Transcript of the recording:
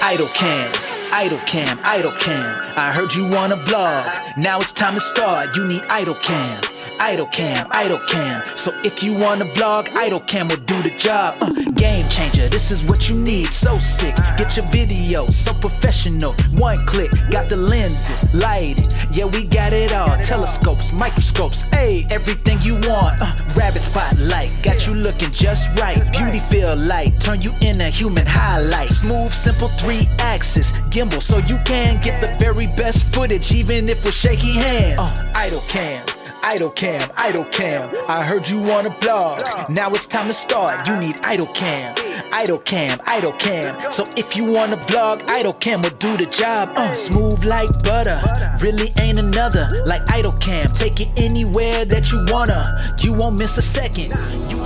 IDOLCAM, IDOLCAM, IDOLCAM. I heard you wanna vlog, now it's time to start. You need IDOLCAM, IDOLCAM, IDOLCAM. So if you wanna vlog, IDOLCAM will do the job. Game changer, this is what you need. So sick, get your video so professional. One click, got the lenses, lighting. Yeah, we got it all. Telescopes, microscopes, hey, everything you want. Rabbit spotlight, got you looking just right. Beauty feel light, turn you in a human highlight. Smooth, simple 3-axis gimbal, so you can get the very best footage, even if with shaky hands. IDOLCAM, IDOLCAM, IDOLCAM. I heard you wanna vlog, now it's time to start. You need IDOLCAM, IDOLCAM, IDOLCAM. So if you wanna vlog, IDOLCAM will do the job. Smooth like butter, really ain't another like IDOLCAM. Take it anywhere that you wanna, you won't miss a second. You